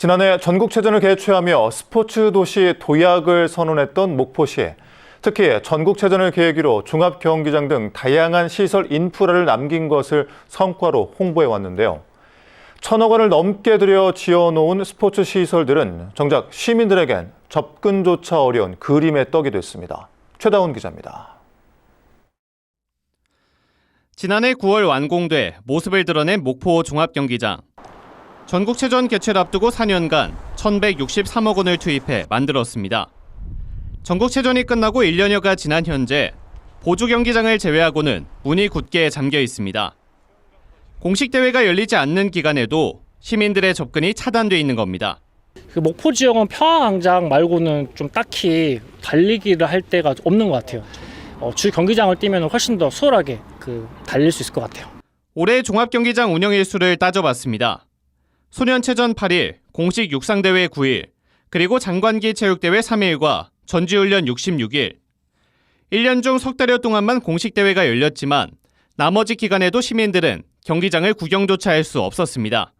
지난해 전국체전을 개최하며 스포츠 도시 도약을 선언했던 목포시. 특히 전국체전을 계기로 종합경기장 등 다양한 시설 인프라를 남긴 것을 성과로 홍보해 왔는데요. 1,000억 원을 넘게 들여 지어놓은 스포츠 시설들은 정작 시민들에겐 접근조차 어려운 그림의 떡이 됐습니다. 최다운 기자입니다. 지난해 9월 완공돼 모습을 드러낸 목포 종합경기장. 전국체전 개최를 앞두고 4년간 1,163억 원을 투입해 만들었습니다. 전국체전이 끝나고 1년여가 지난 현재 보조 경기장을 제외하고는 문이 굳게 잠겨 있습니다. 공식 대회가 열리지 않는 기간에도 시민들의 접근이 차단돼 있는 겁니다. 목포 지역은 평화광장 말고는 좀 딱히 달리기를 할 데가 없는 것 같아요. 주 경기장을 뛰면 훨씬 더 수월하게 달릴 수 있을 것 같아요. 올해 종합경기장 운영 일수를 따져봤습니다. 소년체전 8일, 공식 육상대회 9일, 그리고 장관기 체육대회 3일과 전지훈련 66일. 1년 중 석 달여 동안만 공식 대회가 열렸지만 나머지 기간에도 시민들은 경기장을 구경조차 할 수 없었습니다.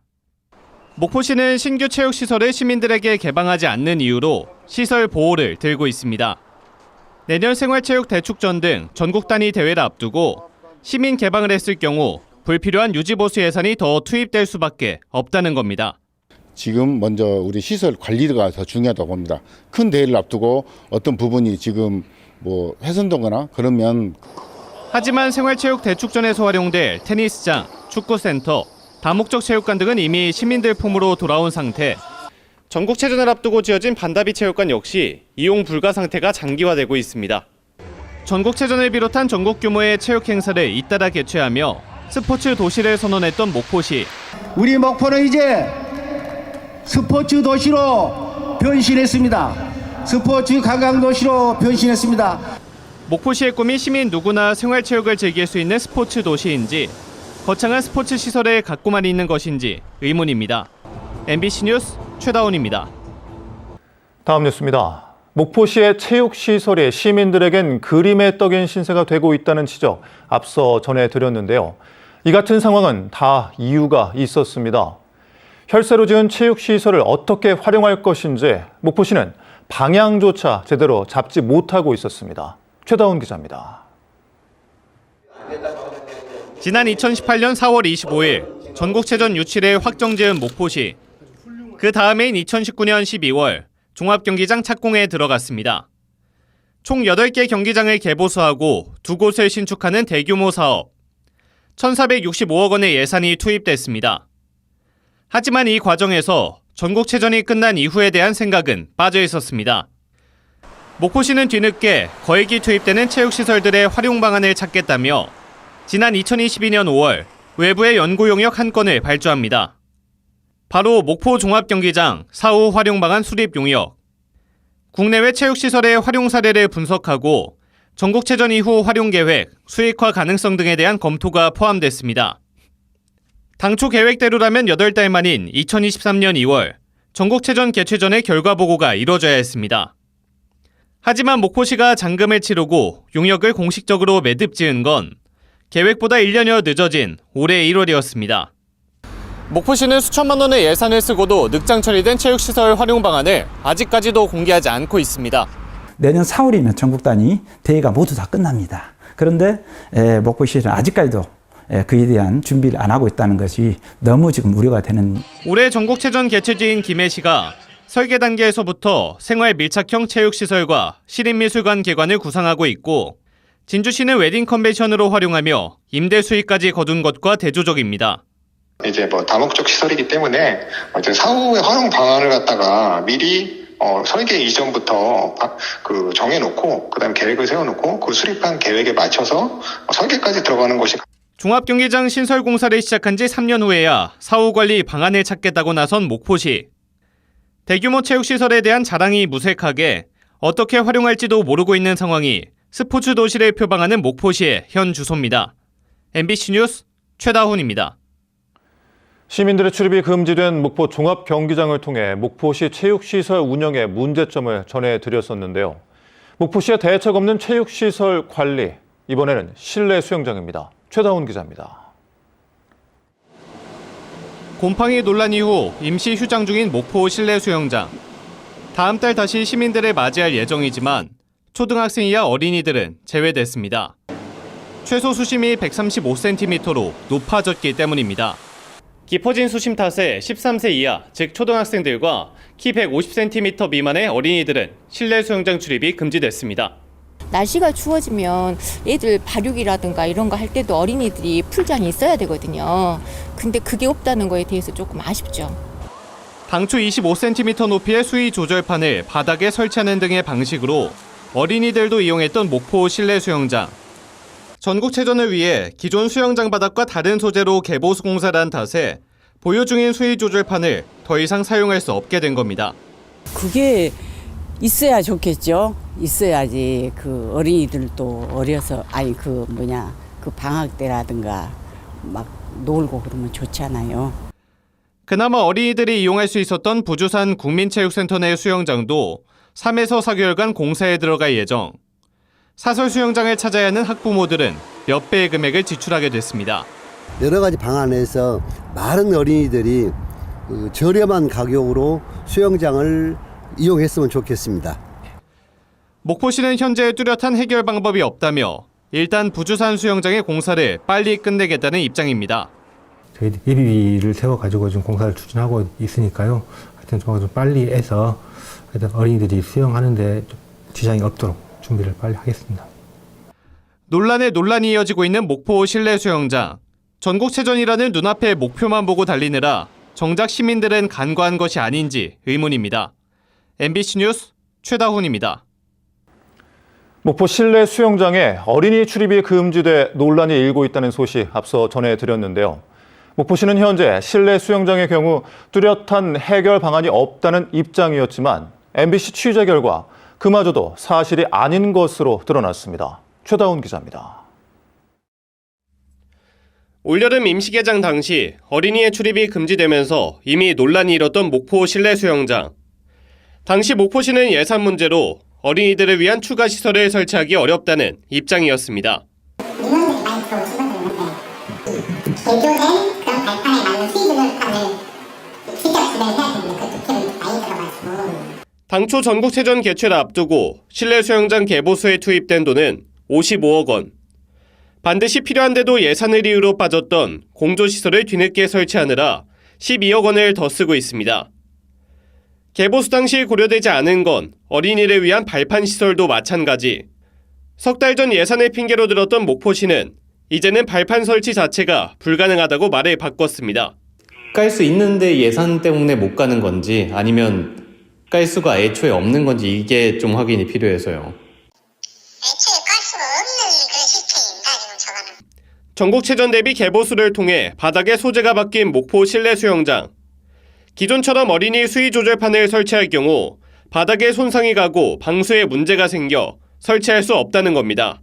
목포시는 신규 체육시설을 시민들에게 개방하지 않는 이유로 시설 보호를 들고 있습니다. 내년 생활체육 대축전 등 전국 단위 대회를 앞두고 시민 개방을 했을 경우 불필요한 유지보수 예산이 더 투입될 수밖에 없다는 겁니다. 지금 먼저 우리 시설 관리가 더 중요하다고 봅니다. 큰 대회를 앞두고 어떤 부분이 지금 훼손되거나 그러면. 하지만 생활체육 대축전에서 활용될 테니스장, 축구센터, 다목적 체육관 등은 이미 시민들 품으로 돌아온 상태. 전국체전을 앞두고 지어진 반다비 체육관 역시 이용 불가 상태가 장기화되고 있습니다. 전국체전을 비롯한 전국 규모의 체육 행사를 잇따라 개최하며 스포츠 도시를 선언했던 목포시. 우리 목포는 이제 스포츠 도시로 변신했습니다. 스포츠 관광 도시로 변신했습니다. 목포시의 꿈이 시민 누구나 생활체육을 즐길 수 있는 스포츠 도시인지 거창한 스포츠 시설에 갖고만 있는 것인지 의문입니다. MBC 뉴스 최다운입니다. 다음 뉴스입니다. 목포시의 체육시설이 시민들에겐 그림의 떡인 신세가 되고 있다는 지적 앞서 전해드렸는데요. 이 같은 상황은 다 이유가 있었습니다. 혈세로 지은 체육시설을 어떻게 활용할 것인지 목포시는 방향조차 제대로 잡지 못하고 있었습니다. 최다운 기자입니다. 지난 2018년 4월 25일 전국체전 유치를 확정지은 목포시. 그 다음해인 2019년 12월 종합경기장 착공에 들어갔습니다. 총 8개 경기장을 개보수하고 2곳을 신축하는 대규모 사업. 1,465억 원의 예산이 투입됐습니다. 하지만 이 과정에서 전국체전이 끝난 이후에 대한 생각은 빠져 있었습니다. 목포시는 뒤늦게 거액이 투입되는 체육시설들의 활용 방안을 찾겠다며 지난 2022년 5월 외부의 연구 용역 한 건을 발주합니다. 바로 목포 종합경기장 사후 활용 방안 수립 용역. 국내외 체육시설의 활용 사례를 분석하고 전국체전 이후 활용 계획, 수익화 가능성 등에 대한 검토가 포함됐습니다. 당초 계획대로라면 8달 만인 2023년 2월 전국체전 개최 전에 결과 보고가 이뤄져야 했습니다. 하지만 목포시가 잔금을 치르고 용역을 공식적으로 매듭 지은 건 계획보다 1년여 늦어진 올해 1월이었습니다. 목포시는 수천만 원의 예산을 쓰고도 늑장 처리된 체육시설 활용 방안을 아직까지도 공개하지 않고 있습니다. 내년 4월이면 전국 단위 대회가 모두 다 끝납니다. 그런데 목포시는 아직까지도 그에 대한 준비를 안 하고 있다는 것이 너무 지금 우려가 되는. 올해 전국체전 개최지인 김해시가 설계 단계에서부터 생활 밀착형 체육시설과 시립미술관 개관을 구상하고 있고 진주시는 웨딩 컨벤션으로 활용하며 임대 수익까지 거둔 것과 대조적입니다. 이제 다목적 시설이기 때문에 사후의 활용 방안을 갖다가 미리 설계 이전부터 정해놓고 그다음 계획을 세워놓고 그 수립한 계획에 맞춰서 설계까지 들어가는 것이. 종합경기장 신설 공사를 시작한 지 3년 후에야 사후 관리 방안을 찾겠다고 나선 목포시. 대규모 체육시설에 대한 자랑이 무색하게 어떻게 활용할지도 모르고 있는 상황이 스포츠 도시를 표방하는 목포시의 현 주소입니다. MBC 뉴스 최다훈입니다. 시민들의 출입이 금지된 목포 종합경기장을 통해 목포시 체육시설 운영의 문제점을 전해드렸었는데요. 목포시의 대책 없는 체육시설 관리, 이번에는 실내 수영장입니다. 최다운 기자입니다. 곰팡이 논란 이후 임시 휴장 중인 목포 실내 수영장. 다음 달 다시 시민들을 맞이할 예정이지만 초등학생 이하 어린이들은 제외됐습니다. 최소 수심이 135cm로 높아졌기 때문입니다. 깊어진 수심 탓에 13세 이하, 즉 초등학생들과 키 150cm 미만의 어린이들은 실내 수영장 출입이 금지됐습니다. 날씨가 추워지면 애들 발육이라든가 이런 거 할 때도 어린이들이 풀장이 있어야 되거든요. 근데 그게 없다는 거에 대해서 조금 아쉽죠. 당초 25cm 높이의 수위 조절판을 바닥에 설치하는 등의 방식으로 어린이들도 이용했던 목포 실내 수영장. 전국체전을 위해 기존 수영장 바닥과 다른 소재로 개보수 공사를 한 탓에 보유 중인 수위 조절판을 더 이상 사용할 수 없게 된 겁니다. 그게 있어야 좋겠죠. 있어야지 그 어린이들도 어려서 그 방학 때라든가 막 놀고 그러면 좋잖아요. 그나마 어린이들이 이용할 수 있었던 부주산 국민체육센터 내 수영장도 3에서 4개월간 공사에 들어갈 예정. 사설 수영장을 찾아야 하는 학부모들은 몇 배의 금액을 지출하게 됐습니다. 여러 가지 방안에서 많은 어린이들이 저렴한 가격으로 수영장을 이용했으면 좋겠습니다. 목포시는 현재 뚜렷한 해결 방법이 없다며 일단 부주산 수영장의 공사를 빨리 끝내겠다는 입장입니다. 저희들이 예비비를 세워가지고 지금 공사를 추진하고 있으니까요. 하여튼 좀 빨리 해서 하여튼 어린이들이 수영하는데 지장이 없도록 준비를 빨리 하겠습니다. 논란에 논란이 이어지고 있는 목포 실내 수영장. 전국체전이라는 눈앞의 목표만 보고 달리느라 정작 시민들은 간과한 것이 아닌지 의문입니다. MBC 뉴스 최다훈입니다. 목포 실내 수영장에 어린이 출입이 금지돼 논란이 일고 있다는 소식 앞서 전해드렸는데요. 목포시는 현재 실내 수영장의 경우 뚜렷한 해결 방안이 없다는 입장이었지만 MBC 취재 결과 그마저도 사실이 아닌 것으로 드러났습니다. 최다훈 기자입니다. 올여름 임시 개장 당시 어린이의 출입이 금지되면서 이미 논란이 일었던 목포 실내 수영장. 당시 목포시는 예산 문제로 어린이들을 위한 추가 시설을 설치하기 어렵다는 입장이었습니다. 민원들이 많이 들어오시거든요. 개조된 그런 발판에 맞는 수위 조절판을 직접 진행해야 됩니다. 그 특혜를 많이 들어가지고. 당초 전국체전 개최를 앞두고 실내 수영장 개보수에 투입된 돈은 55억 원. 반드시 필요한데도 예산을 이유로 빠졌던 공조시설을 뒤늦게 설치하느라 12억 원을 더 쓰고 있습니다. 개보수 당시 고려되지 않은 건 어린이를 위한 발판 시설도 마찬가지. 석 달 전 예산을 핑계로 들었던 목포시는 이제는 발판 설치 자체가 불가능하다고 말을 바꿨습니다. 깔 수 있는데 예산 때문에 못 가는 건지 아니면 깔 수가 애초에 없는 건지 이게 좀 확인이 필요해서요. 애초에 깔 수가 없는 그런 시스템입니다. 지금 저거는. 전국체전 대비 개보수를 통해 바닥에 소재가 바뀐 목포 실내 수영장. 기존처럼 어린이 수위 조절판을 설치할 경우 바닥에 손상이 가고 방수에 문제가 생겨 설치할 수 없다는 겁니다.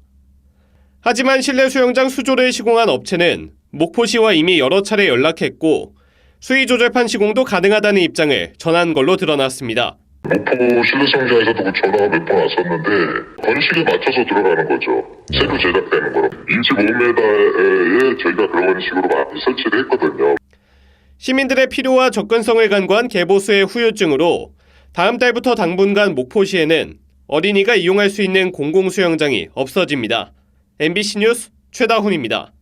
하지만 실내 수영장 수조를 시공한 업체는 목포시와 이미 여러 차례 연락했고 수위 조절판 시공도 가능하다는 입장을 전한 걸로 드러났습니다. 목포 실내 수영장에서도 그 전화가 몇 번 왔었는데 건식에 맞춰서 들어가는 거죠. 새로 제작되는 거로. 25m에 저희가 그런 식으로 많이 설치를 했거든요. 시민들의 필요와 접근성을 간과한 개보수의 후유증으로 다음 달부터 당분간 목포시에는 어린이가 이용할 수 있는 공공수영장이 없어집니다. MBC 뉴스 최다훈입니다.